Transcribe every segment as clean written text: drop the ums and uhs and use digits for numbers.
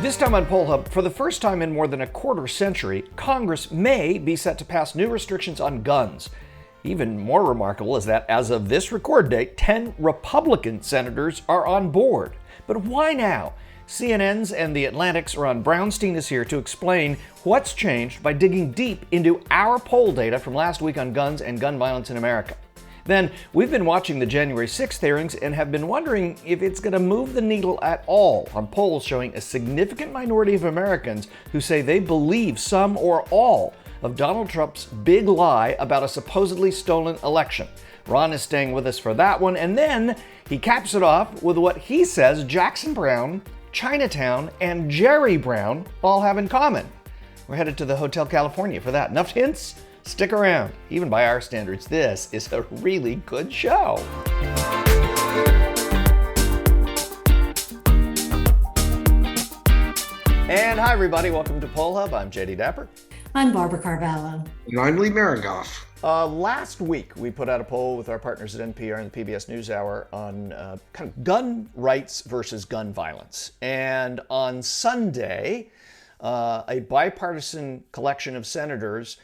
This time on Poll Hub, for the first time in more than a quarter century, Congress may be set to pass new restrictions on guns. Even more remarkable is that as of this record date, 10 Republican senators are on board. But why now? CNN's and The Atlantic's Ron Brownstein is here to explain what's changed by digging deep into our poll data from last week on guns and gun violence in America. Then, we've been watching the January 6th hearings and have been wondering if it's going to move the needle at all on polls showing a significant minority of Americans who say they believe some or all of Donald Trump's big lie about a supposedly stolen election. Ron is staying with us for that one, and then he caps it off with what he says Jackson Brown, Chinatown, and Jerry Brown all have in common. We're headed to the Hotel California for that. Enough hints? Stick around. Even by our standards, this is a really good show. And hi, everybody. Welcome to Poll Hub. I'm JD Dapper. I'm Barbara Carvalho. And I'm Lee Marigoff. Last week, we put out a poll with our partners at NPR and the PBS NewsHour on kind of gun rights versus gun violence. And on Sunday, a bipartisan collection of senators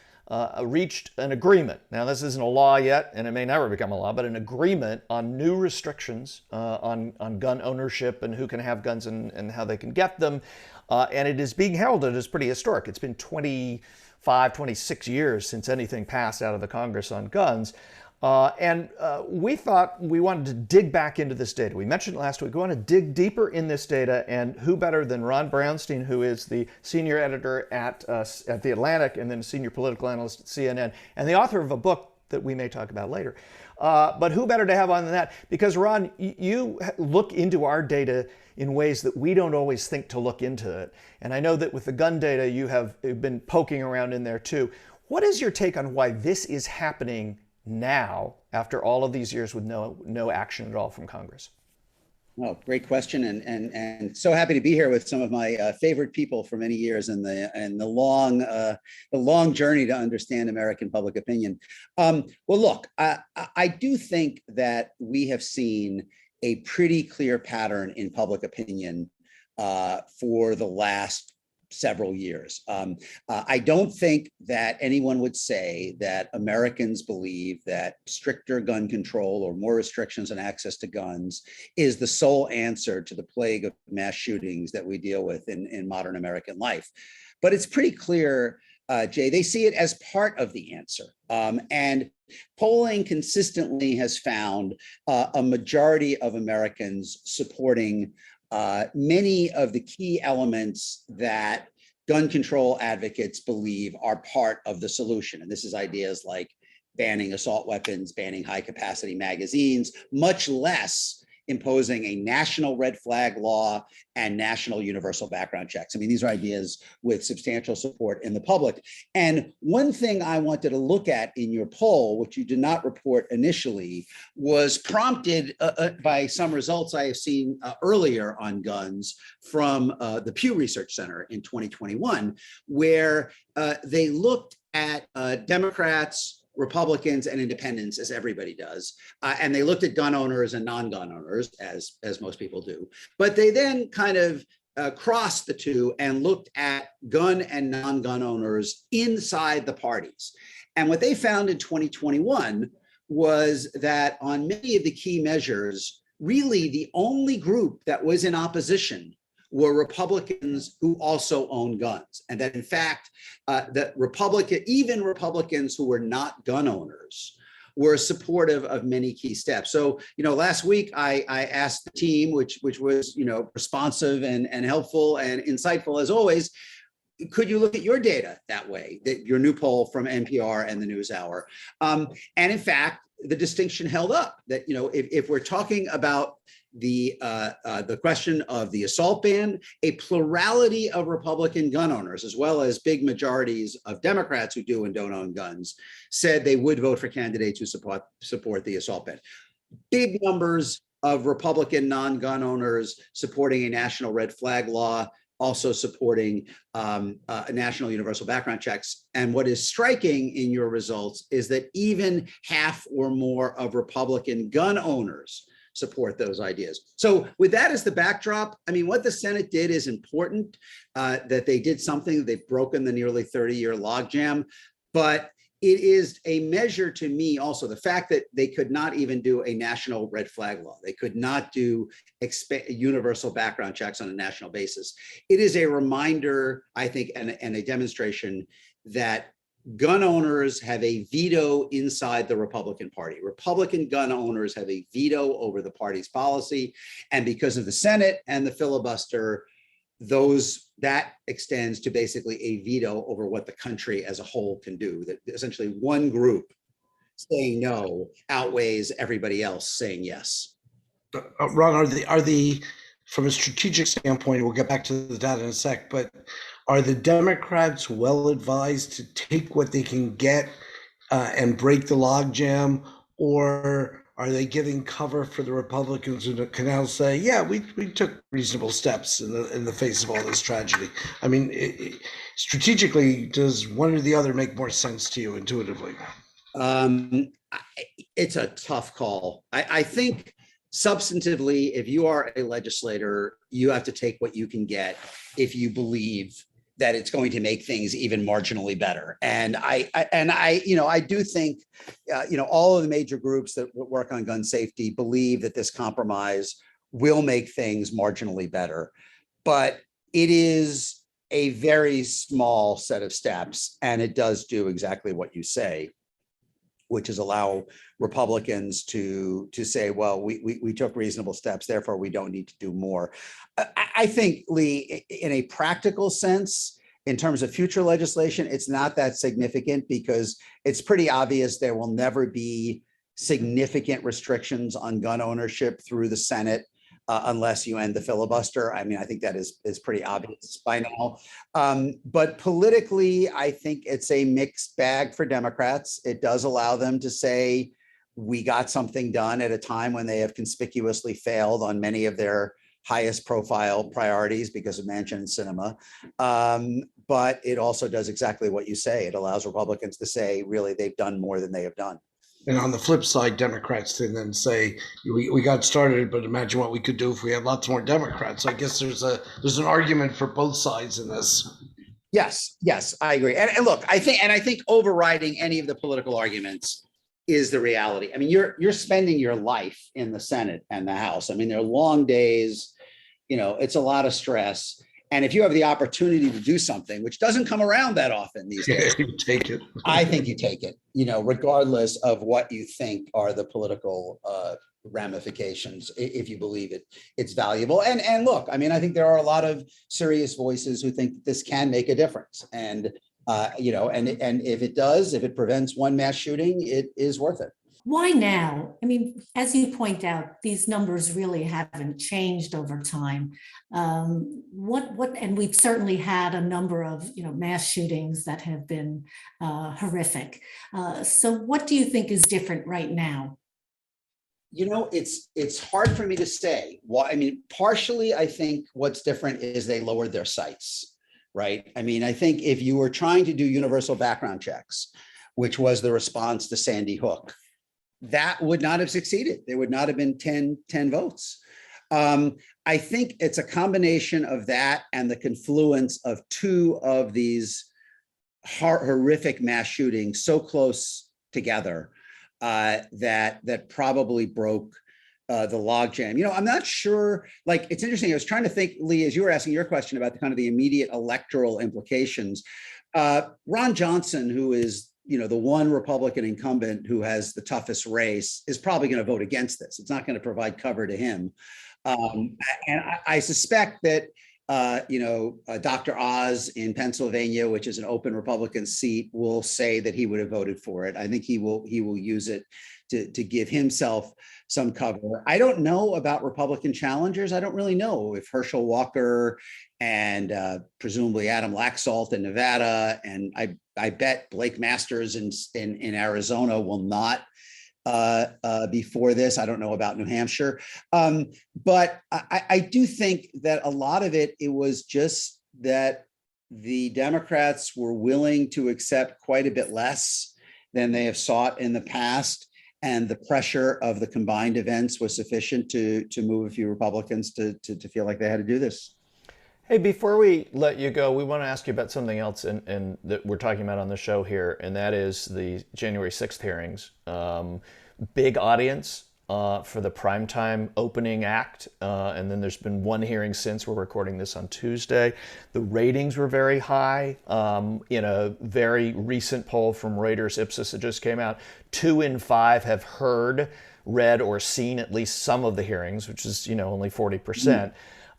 reached an agreement. Now, this isn't a law yet, and it may never become a law, but an agreement on new restrictions on gun ownership and who can have guns and how they can get them. And it is being heralded as pretty historic. It's been 26 years since anything passed out of the Congress on guns. And we thought we wanted to dig back into this data. We mentioned last week, we want to dig deeper in this data, and who better than Ron Brownstein, who is the senior editor at The Atlantic and then senior political analyst at CNN, and the author of a book that we may talk about later. But who better to have on than that? Because Ron, you look into our data in ways that we don't always think to look into it. And I know that with the gun data, you have been poking around in there too. What is your take on why this is happening now, after all of these years with no action at all from Congress? Well, great question, and so happy to be here with some of my favorite people for many years and the long journey to understand American public opinion. Well, look, I do think that we have seen a pretty clear pattern in public opinion for the last several years. I don't think that anyone would say that Americans believe that stricter gun control or more restrictions on access to guns is the sole answer to the plague of mass shootings that we deal with in modern American life. But it's pretty clear, Jay, they see it as part of the answer. And polling consistently has found a majority of Americans supporting many of the key elements that gun control advocates believe are part of the solution. And this is ideas like banning assault weapons, banning high capacity magazines, much less imposing a national red flag law and national universal background checks. I mean, these are ideas with substantial support in the public. And one thing I wanted to look at in your poll, which you did not report initially, was prompted by some results I have seen earlier on guns from the Pew Research Center in 2021, where they looked at Democrats, Republicans, and independents, as everybody does. And they looked at gun owners and non-gun owners, as most people do. But they then kind of crossed the two and looked at gun and non-gun owners inside the parties. And what they found in 2021 was that on many of the key measures, really the only group that was in opposition were Republicans who also own guns. And that in fact, even Republicans who were not gun owners were supportive of many key steps. So, last week I asked the team, which was, responsive and helpful and insightful as always, could you look at your data that way, that your new poll from NPR and the NewsHour? And in fact, the distinction held up that, if we're talking about the question of the assault ban, a plurality of Republican gun owners, as well as big majorities of Democrats who do and don't own guns, said they would vote for candidates who support the assault ban. Big numbers of Republican non-gun owners supporting a national red flag law, also supporting national universal background checks. And what is striking in your results is that even half or more of Republican gun owners support those ideas. So with that as the backdrop, I mean, what the Senate did is important, that they did something. They've broken the nearly 30-year logjam, but it is a measure to me also, the fact that they could not even do a national red flag law. They could not do universal background checks on a national basis. It is a reminder, I think, and a demonstration that gun owners have a veto inside the Republican Party. Republican gun owners have a veto over the party's policy. And because of the Senate and the filibuster, that extends to basically a veto over what the country as a whole can do. That essentially one group saying no outweighs everybody else saying yes. Ron, are the from a strategic standpoint, we'll get back to the data in a sec, but are the Democrats well advised to take what they can get and break the logjam, or are they giving cover for the Republicans who can now say, yeah, we took reasonable steps in the face of all this tragedy? I mean, strategically, does one or the other make more sense to you intuitively? It's a tough call. I think substantively, if you are a legislator, you have to take what you can get if you believe that it's going to make things even marginally better. And I do think, all of the major groups that work on gun safety believe that this compromise will make things marginally better. But it is a very small set of steps, and it does do exactly what you say, which is allow Republicans to say, well, we took reasonable steps, therefore we don't need to do more. I think, Lee, in a practical sense, in terms of future legislation, it's not that significant because it's pretty obvious there will never be significant restrictions on gun ownership through the Senate unless you end the filibuster. I mean, I think that is pretty obvious by now. But politically, I think it's a mixed bag for Democrats. It does allow them to say, we got something done at a time when they have conspicuously failed on many of their highest profile priorities because of Manchin and Sinema. But it also does exactly what you say. It allows Republicans to say, really, they've done more than they have done. And on the flip side, Democrats can then say, we got started, but imagine what we could do if we had lots more Democrats. I guess there's an argument for both sides in this. Yes, I agree. And look, I think overriding any of the political arguments is the reality. I mean, you're spending your life in the Senate and the House. I mean, they're long days, it's a lot of stress. And if you have the opportunity to do something, which doesn't come around that often these days, you take it. I think you take it, regardless of what you think are the political ramifications, if you believe it's valuable. And look, I mean, I think there are a lot of serious voices who think that this can make a difference. And, and if it prevents one mass shooting, it is worth it. Why now? I mean, as you point out, these numbers really haven't changed over time. And we've certainly had a number of, mass shootings that have been horrific. So what do you think is different right now? It's hard for me to say. Why? I mean, partially, I think what's different is they lowered their sights, right? I mean, I think if you were trying to do universal background checks, which was the response to Sandy Hook, that would not have succeeded. There would not have been 10 votes. I think it's a combination of that and the confluence of two of these horrific mass shootings so close together that probably broke the logjam. I'm not sure, it's interesting. I was trying to think, Lee, as you were asking your question about the immediate electoral implications. Ron Johnson, who is the one Republican incumbent who has the toughest race, is probably going to vote against this. It's not going to provide cover to him. And I suspect that, Dr. Oz in Pennsylvania, which is an open Republican seat, will say that he would have voted for it. I think he will use it to give himself some cover. I don't know about Republican challengers. I don't really know if Herschel Walker and presumably Adam Laxalt in Nevada, and I bet Blake Masters in Arizona will not before this. I don't know about New Hampshire. But I do think that a lot of it was just that the Democrats were willing to accept quite a bit less than they have sought in the past. and the pressure of the combined events was sufficient to move a few Republicans to feel like they had to do this. Hey, before we let you go, we want to ask you about something else and that we're talking about on the show here, and that is the January 6th hearings. Big audience for the primetime opening act, and then there's been one hearing since. We're recording this on Tuesday. The ratings were very high. In a very recent poll from Reuters Ipsos that just came out, 2 in 5 have heard, read, or seen at least some of the hearings, which is, only 40%.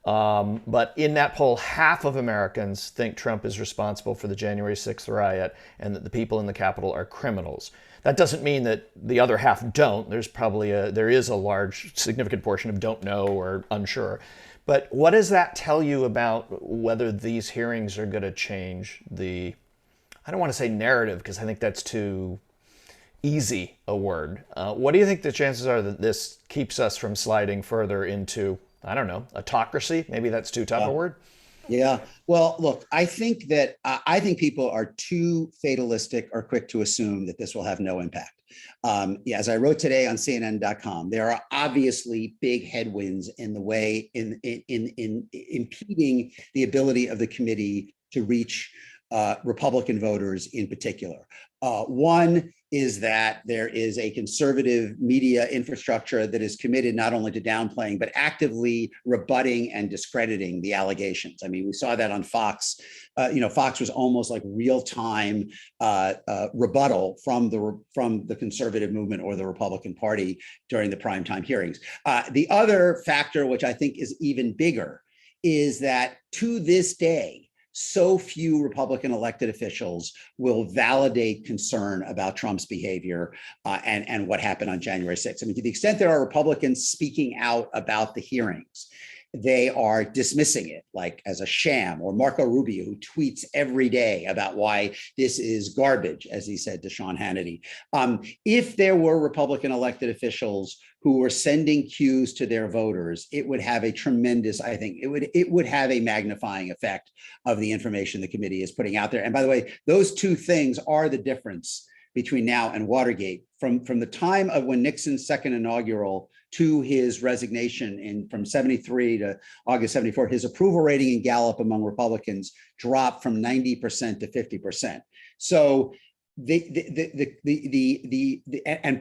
But in that poll, half of Americans think Trump is responsible for the January 6th riot and that the people in the Capitol are criminals. That doesn't mean that the other half don't. There is a large, significant portion of don't know or unsure. But what does that tell you about whether these hearings are going to change I don't want to say narrative, because I think that's too easy a word. What do you think the chances are that this keeps us from sliding further into, I don't know, autocracy? Maybe that's too tough a word. Yeah. Well, look, I think people are too fatalistic or quick to assume that this will have no impact. As I wrote today on CNN.com, there are obviously big headwinds in the way in impeding the ability of the committee to reach Republican voters in particular. One is that there is a conservative media infrastructure that is committed not only to downplaying, but actively rebutting and discrediting the allegations. I mean, we saw that on Fox. Fox was almost like real-time rebuttal from the conservative movement or the Republican Party during the primetime hearings. The other factor, which I think is even bigger, is that to this day, so few Republican elected officials will validate concern about Trump's behavior and what happened on January 6th. I mean, to the extent there are Republicans speaking out about the hearings, they are dismissing it like as a sham, or Marco Rubio, who tweets every day about why this is garbage, as he said to Sean Hannity. If there were Republican elected officials who were sending cues to their voters, it would have a tremendous, I think, it would have a magnifying effect of the information the committee is putting out there. And by the way, those two things are the difference between now and Watergate. From the time of when Nixon's second inaugural to his resignation from 73 to August 74, his approval rating in Gallup among Republicans dropped from 90% to 50%. So and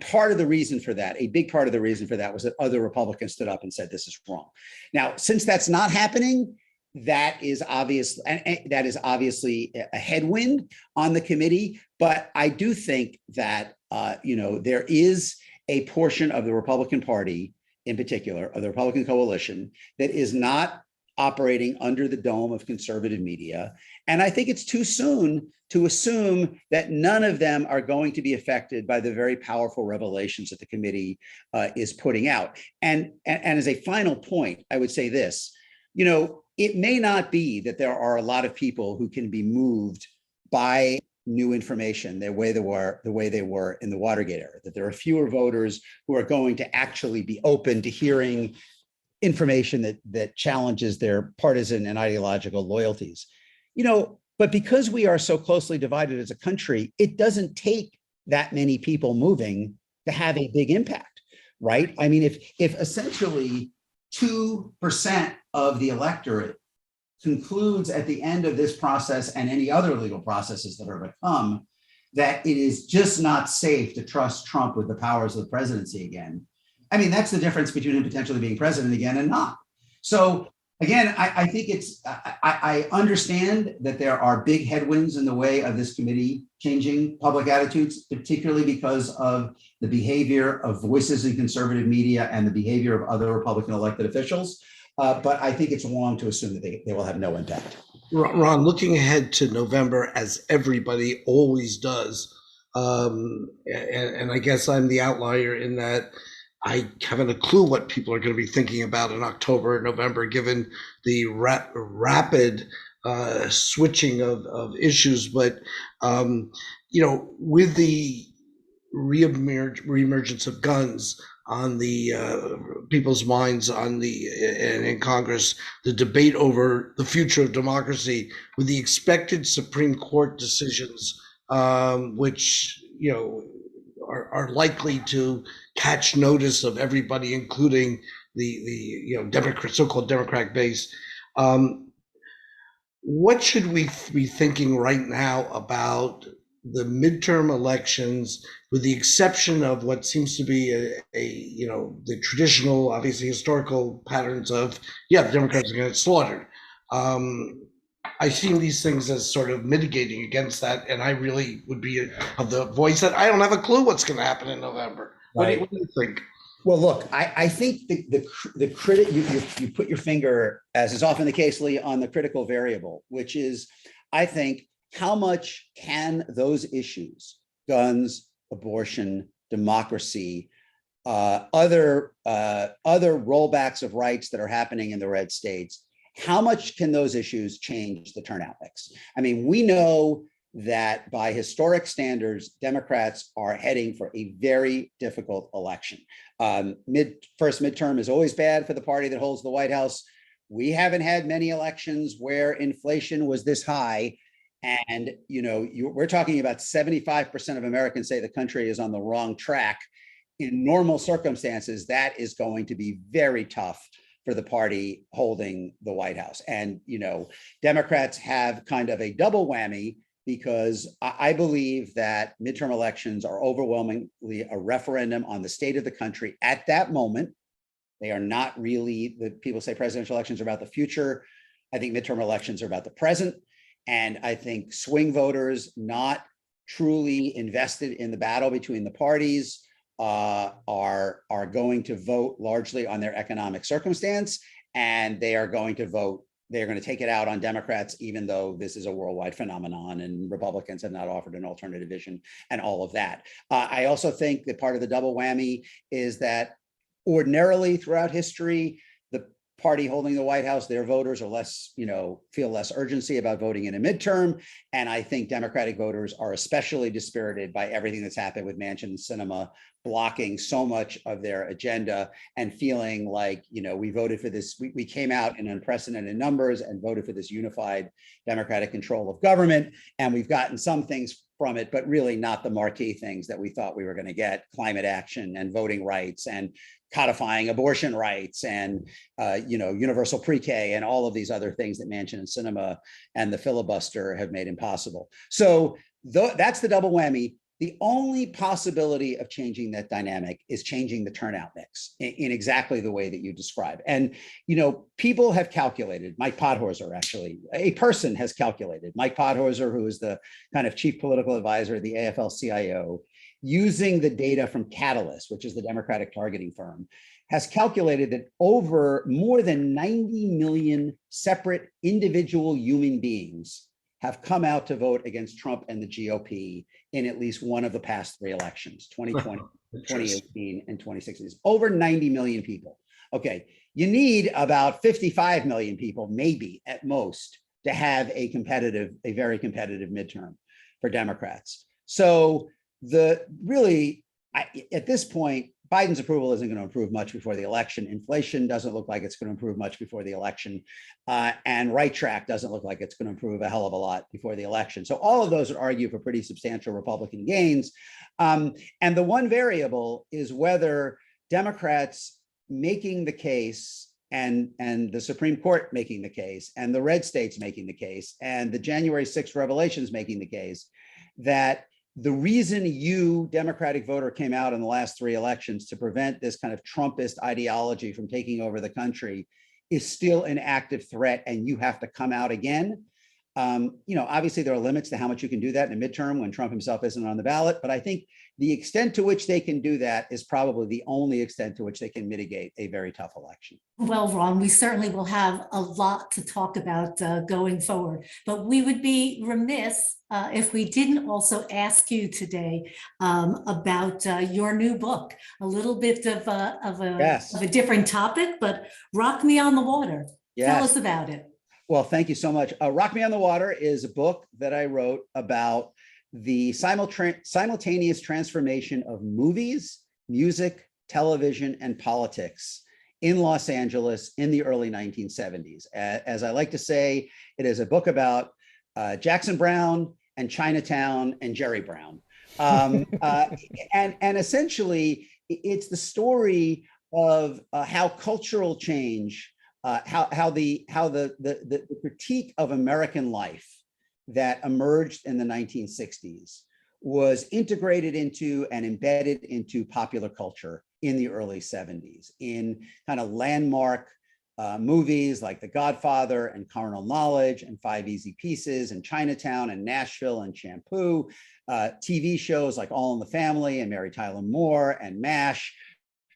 part of the reason for that, a big part of the reason for that, was that other Republicans stood up and said this is wrong. Now, since that's not happening, that is obvious, and that is obviously a headwind on the committee. But I do think that there is a portion of the Republican Party, in particular, of the Republican coalition, that is not operating under the dome of conservative media. And I think it's too soon to assume that none of them are going to be affected by the very powerful revelations that the committee is putting out. And as a final point, I would say this, it may not be that there are a lot of people who can be moved by new information the way they were in the Watergate era, that there are fewer voters who are going to actually be open to hearing information that challenges their partisan and ideological loyalties. But because we are so closely divided as a country, it doesn't take that many people moving to have a big impact, right? I mean, if essentially 2% of the electorate concludes at the end of this process and any other legal processes that are to come that it is just not safe to trust Trump with the powers of the presidency again, I mean, that's the difference between him potentially being president again and not. So again, I think I understand that there are big headwinds in the way of this committee changing public attitudes, particularly because of the behavior of voices in conservative media and the behavior of other Republican elected officials. But I think it's wrong to assume that they will have no impact. Ron, looking ahead to November, as everybody always does, and I guess I'm the outlier in that I haven't a clue what people are going to be thinking about in October and November, given the rapid switching of issues. But, with the reemergence of guns on the people's minds and in Congress, the debate over the future of democracy, with the expected Supreme Court decisions, which, are likely to catch notice of everybody, including the Democrat, so-called Democratic base. What should we be thinking right now about the midterm elections, with the exception of what seems to be the traditional, obviously historical patterns of, the Democrats are going to get slaughtered. I see these things as sort of mitigating against that, and I really would be of the voice that I don't have a clue what's going to happen in November. Right. What do you think? Well, look, I think the critic, you put your finger, as is often the case, Lee, on the critical variable, which is, I think, how much can those issues, guns, abortion, democracy, other rollbacks of rights that are happening in the red states, how much can those issues change the turnout mix? I mean, we know that by historic standards, Democrats are heading for a very difficult election. First midterm is always bad for the party that holds the White House. We haven't had many elections where inflation was this high. And, we're talking about 75% of Americans say the country is on the wrong track. In normal circumstances, that is going to be very tough for the party holding the White House. And, Democrats have kind of a double whammy, because I believe that midterm elections are overwhelmingly a referendum on the state of the country at that moment. They are not really, the people say presidential elections are about the future. I think midterm elections are about the present. And I think swing voters not truly invested in the battle between the parties are going to vote largely on their economic circumstance, and they are going to vote. They're going to take it out on Democrats, even though this is a worldwide phenomenon and Republicans have not offered an alternative vision and all of that. I also think that part of the double whammy is that ordinarily throughout history, the party holding the White House, their voters are less, feel less urgency about voting in a midterm. And I think Democratic voters are especially dispirited by everything that's happened with Manchin and Sinema blocking so much of their agenda and feeling like, we voted for this, we came out in unprecedented numbers and voted for this unified Democratic control of government. And we've gotten some things from it, but really not the marquee things that we thought we were going to get: climate action and voting rights and codifying abortion rights and universal pre-K and all of these other things that Manchin and Sinema and the filibuster have made impossible. So that's the double whammy. The only possibility of changing that dynamic is changing the turnout mix in exactly the way that you describe. And, people have calculated, Mike Podhorzer, actually, a person has calculated, Mike Podhorzer, who is the kind of chief political advisor of the AFL-CIO, using the data from Catalyst, which is the Democratic targeting firm, has calculated that over more than 90 million separate individual human beings have come out to vote against Trump and the GOP in at least one of the past three elections, 2020, 2018, and 2016. Over 90 million people. Okay, you need about 55 million people, maybe at most, to have a very competitive midterm for Democrats. So at this point, Biden's approval isn't going to improve much before the election. Inflation doesn't look like it's going to improve much before the election. And right track doesn't look like it's going to improve a hell of a lot before the election. So all of those would argue for pretty substantial Republican gains. And the one variable is whether Democrats making the case and the Supreme Court making the case and the red states making the case and the January 6th revelations making the case that the reason you, Democratic voter, came out in the last three elections to prevent this kind of Trumpist ideology from taking over the country is still an active threat, and you have to come out again. Obviously there are limits to how much you can do that in a midterm when Trump himself isn't on the ballot, but I think the extent to which they can do that is probably the only extent to which they can mitigate a very tough election. Well, Ron, we certainly will have a lot to talk about going forward, but we would be remiss if we didn't also ask you today about your new book, a little bit of a different topic, but Rock Me on the Water. Yes. Tell us about it. Well, thank you so much. Rock Me on the Water is a book that I wrote about the simultaneous transformation of movies, music, television, and politics in Los Angeles in the early 1970s. As I like to say, it is a book about Jackson Browne and Chinatown and Jerry Brown. And essentially, it's the story of how cultural change, how the critique of American life that emerged in the 1960s was integrated into and embedded into popular culture in the early 70s in kind of landmark movies like The Godfather and Carnal Knowledge and Five Easy Pieces and Chinatown and Nashville and Shampoo, TV shows like All in the Family and Mary Tyler Moore and MASH,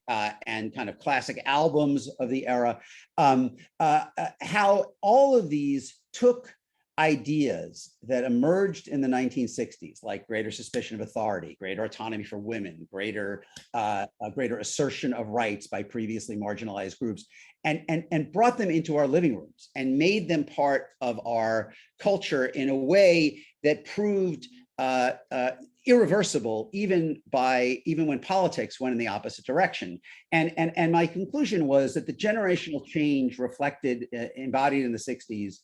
and kind of classic albums of the era, how all of these took ideas that emerged in the 1960s, like greater suspicion of authority, greater autonomy for women, greater assertion of rights by previously marginalized groups, and brought them into our living rooms and made them part of our culture in a way that proved irreversible, even when politics went in the opposite direction. And my conclusion was that the generational change reflected, embodied in the 60s,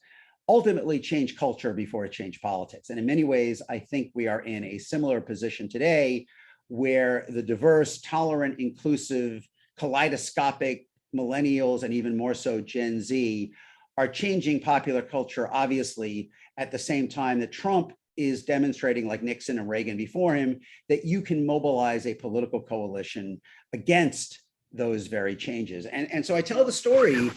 ultimately changed culture before it changed politics. And in many ways, I think we are in a similar position today, where the diverse, tolerant, inclusive, kaleidoscopic millennials, and even more so Gen Z, are changing popular culture, obviously, at the same time that Trump is demonstrating, like Nixon and Reagan before him, that you can mobilize a political coalition against those very changes. And so I tell the story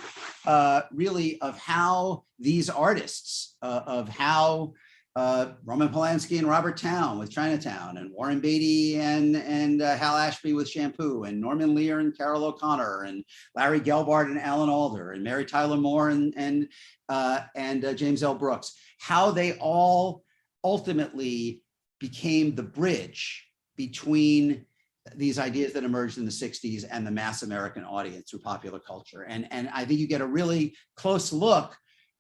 really of how these artists, of how Roman Polanski and Robert Towne with Chinatown, and Warren Beatty and Hal Ashby with Shampoo, and Norman Lear and Carol O'Connor, and Larry Gelbart and Alan Alda, and Mary Tyler Moore and James L. Brooks, how they all ultimately became the bridge between these ideas that emerged in the 60s and the mass American audience through popular culture. And I think you get a really close look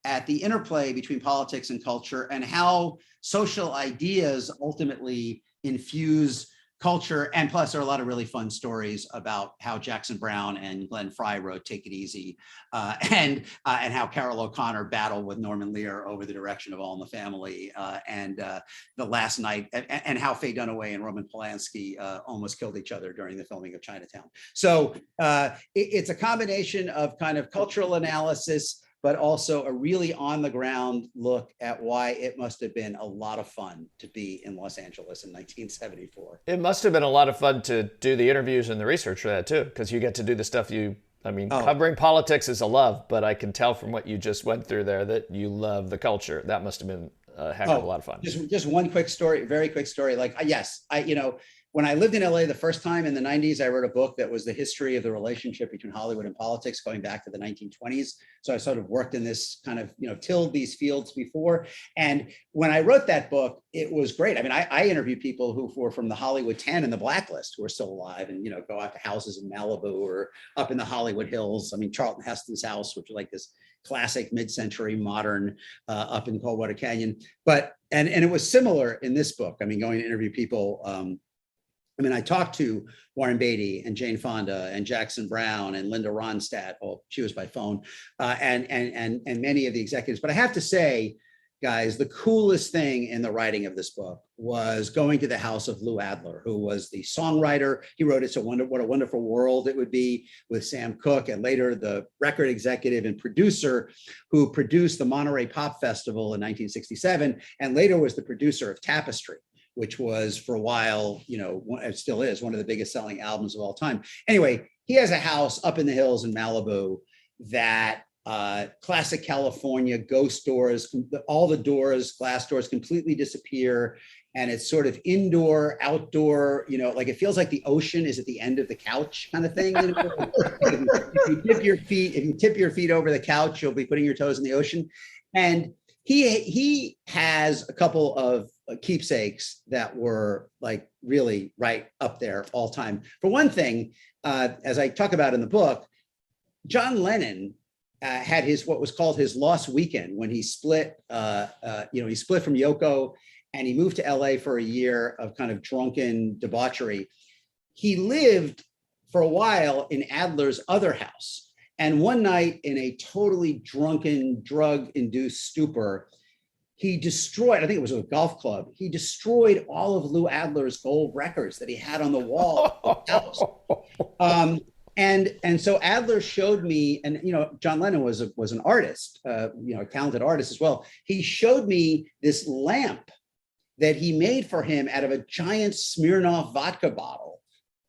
at the interplay between politics and culture, and how social ideas ultimately infuse culture. And plus, there are a lot of really fun stories about how Jackson Browne and Glenn Frey wrote Take It Easy, and how Carol O'Connor battled with Norman Lear over the direction of All in the Family, and The Last Night, and how Faye Dunaway and Roman Polanski almost killed each other during the filming of Chinatown. So it's a combination of kind of cultural analysis, but also a really on the ground look at why it must have been a lot of fun to be in Los Angeles in 1974. It must have been a lot of fun to do the interviews and the research for that too, because you get to do the stuff covering politics is a love, but I can tell from what you just went through there that you love the culture. That must have been a heck of a lot of fun. Just one quick story, very quick story. Like, yes, when I lived in LA the first time in the 90s, I wrote a book that was the history of the relationship between Hollywood and politics going back to the 1920s. So I sort of worked in this kind of, tilled these fields before. And when I wrote that book, it was great. I mean, I interviewed people who were from the Hollywood 10 and the Blacklist who are still alive, and, go out to houses in Malibu or up in the Hollywood Hills. I mean, Charlton Heston's house, which is like this classic mid-century modern up in Coldwater Canyon. But, and it was similar in this book. I mean, going to interview people, I talked to Warren Beatty and Jane Fonda and Jackson Browne and Linda Ronstadt. Oh, she was by phone, and many of the executives. But I have to say, guys, the coolest thing in the writing of this book was going to the house of Lou Adler, who was the songwriter. He wrote It's a What a Wonderful World It Would Be with Sam Cooke, and later the record executive and producer who produced the Monterey Pop Festival in 1967, and later was the producer of Tapestry, which was for a while, it still is one of the biggest selling albums of all time. Anyway, he has a house up in the hills in Malibu that classic California ghost doors, all the doors, glass doors completely disappear. And it's sort of indoor, outdoor, like it feels like the ocean is at the end of the couch kind of thing. If you tip your feet over the couch, you'll be putting your toes in the ocean. And he has a couple of keepsakes that were like really right up there all time. For one thing, as I talk about in the book, John Lennon had what was called his lost weekend when he split. He split from Yoko, and he moved to LA for a year of kind of drunken debauchery. He lived for a while in Adler's other house. And one night, in a totally drunken, drug-induced stupor, he destroyed, I think it was a golf club, he destroyed all of Lou Adler's gold records that he had on the wall of the house. And so Adler showed me, and John Lennon was an artist, a talented artist as well. He showed me this lamp that he made for him out of a giant Smirnoff vodka bottle,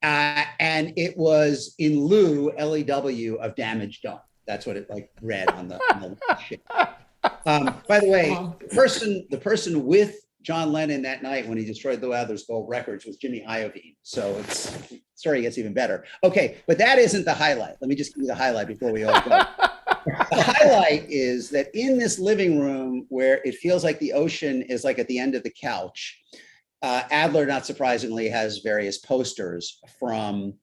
and it was in lieu, LEW, of damage done. That's what it read on the shit. By the way, the person with John Lennon that night when he destroyed Lou Adler's gold records was Jimmy Iovine. So the story gets even better. Okay, but that isn't the highlight. Let me just give you the highlight before we all go. The highlight is that in this living room where it feels like the ocean is at the end of the couch, Adler, not surprisingly, has various posters from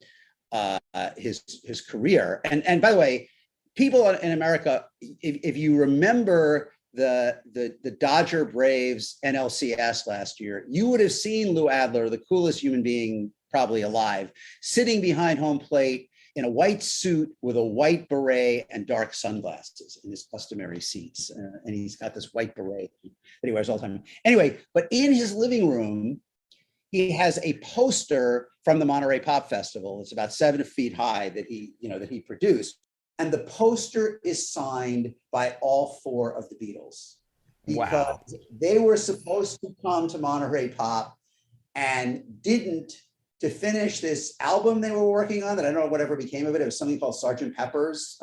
his career. And by the way, people in America, if you remember the Dodger Braves NLCS last year, you would have seen Lou Adler, the coolest human being probably alive, sitting behind home plate in a white suit with a white beret and dark sunglasses in his customary seats. And he's got this white beret that he wears all the time. Anyway, but in his living room, he has a poster from the Monterey Pop Festival. It's about 7 feet high that he produced. And the poster is signed by all 4 of the Beatles, because they were supposed to come to Monterey Pop and didn't, to finish this album they were working on that I don't know whatever became of it. It was something called Sgt. Pepper's.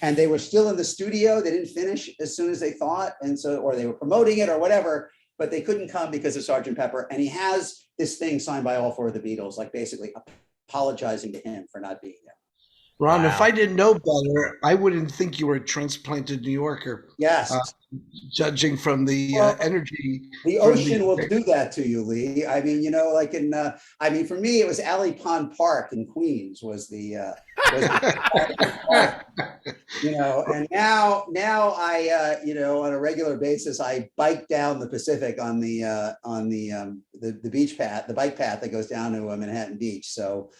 And they were still in the studio. They didn't finish as soon as they thought. And so, or they were promoting it or whatever, but they couldn't come because of Sgt. Pepper. And he has this thing signed by all 4 of the Beatles, basically apologizing to him for not being there. Ron, if I didn't know better, I wouldn't think you were a transplanted New Yorker. Yes. Judging from the energy. The ocean will do that to you, Lee. I mean, for me, it was Alley Pond Park in Queens was the and now I, on a regular basis, I bike down the Pacific on the beach path, the bike path that goes down to Manhattan Beach. So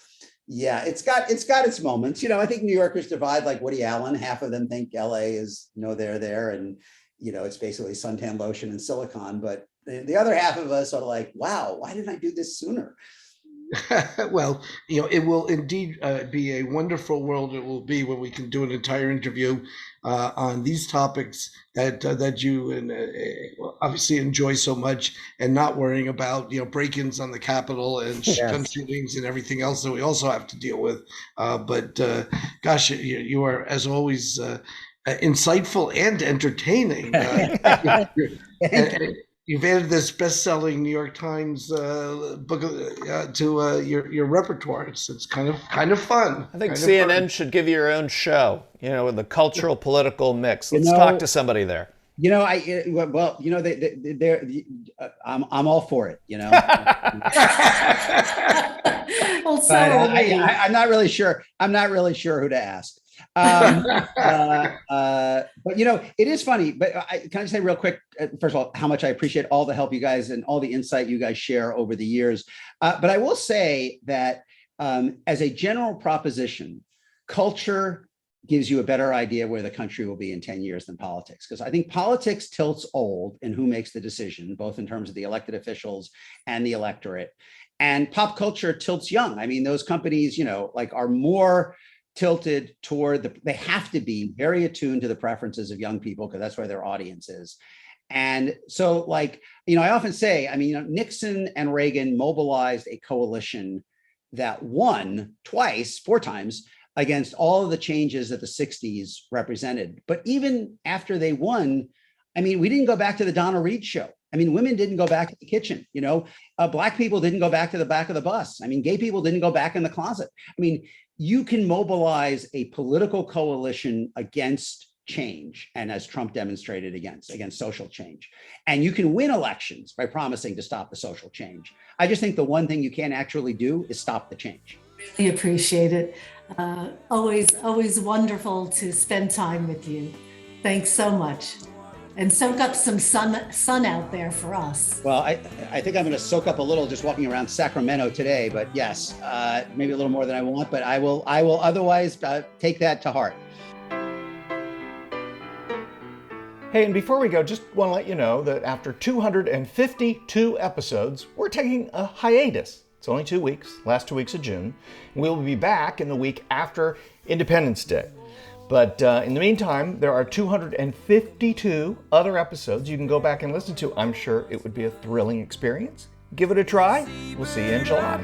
yeah, it's got its moments. I think New Yorkers divide like Woody Allen. Half of them think LA is they're there, and it's basically suntan lotion and silicon. But the other half of us are like, wow, why didn't I do this sooner? Well, it will indeed be a wonderful world. It will be when we can do an entire interview on these topics that you obviously enjoy so much, and not worrying about break-ins on the Capitol and gun shootings and everything else that we also have to deal with. But gosh, you are, as always, insightful and entertaining. You've added this best-selling New York Times book to your repertoire. It's kind of fun. I think CNN should give you your own show, with the cultural political mix. Let's talk to somebody there. I'm all for it. Well, so I'm not really sure. I'm not really sure who to ask. But it is funny. But can I say real quick, first of all, how much I appreciate all the help you guys and all the insight you guys share over the years. But I will say that as a general proposition, culture gives you a better idea where the country will be in 10 years than politics. Because I think politics tilts old in who makes the decision, both in terms of the elected officials and the electorate. And pop culture tilts young. I mean, those companies, are more tilted toward they have to be very attuned to the preferences of young people, because that's where their audience is. And so I often say, Nixon and Reagan mobilized a coalition that won 4 times against all of the changes that the 60s represented. But even after they won, we didn't go back to the Donna Reed show. Women didn't go back to the kitchen, Black people didn't go back to the back of the bus. Gay people didn't go back in the closet. You can mobilize a political coalition against change, and as Trump demonstrated against social change. And you can win elections by promising to stop the social change. I just think the one thing you can't actually do is stop the change. Really appreciate it. Always wonderful to spend time with you. Thanks so much. And soak up some sun out there for us. Well, I think I'm going to soak up a little just walking around Sacramento today, but yes, maybe a little more than I want, but I will otherwise take that to heart. Hey, and before we go, just want to let you know that after 252 episodes, we're taking a hiatus. It's only 2 weeks, last 2 weeks of June. We'll be back in the week after Independence Day. But in the meantime, there are 252 other episodes you can go back and listen to. I'm sure it would be a thrilling experience. Give it a try. We'll see you in July.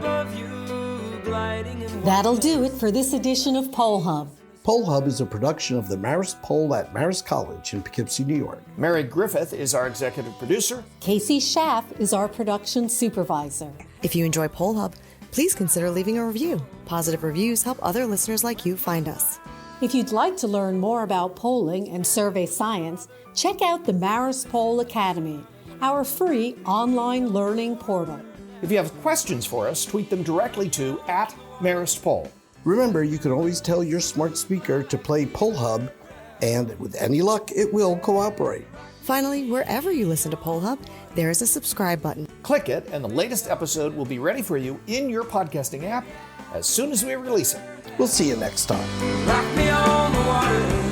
That'll do it for this edition of Poll Hub. Poll Hub is a production of the Marist Poll at Marist College in Poughkeepsie, New York. Mary Griffith is our executive producer. Casey Schaff is our production supervisor. If you enjoy Poll Hub, please consider leaving a review. Positive reviews help other listeners like you find us. If you'd like to learn more about polling and survey science, check out the Marist Poll Academy, our free online learning portal. If you have questions for us, tweet them directly to @MaristPoll. Remember, you can always tell your smart speaker to play Poll Hub, and with any luck, it will cooperate. Finally, wherever you listen to Poll Hub, there is a subscribe button. Click it, and the latest episode will be ready for you in your podcasting app as soon as we release it. We'll see you next time. Rock me on the water.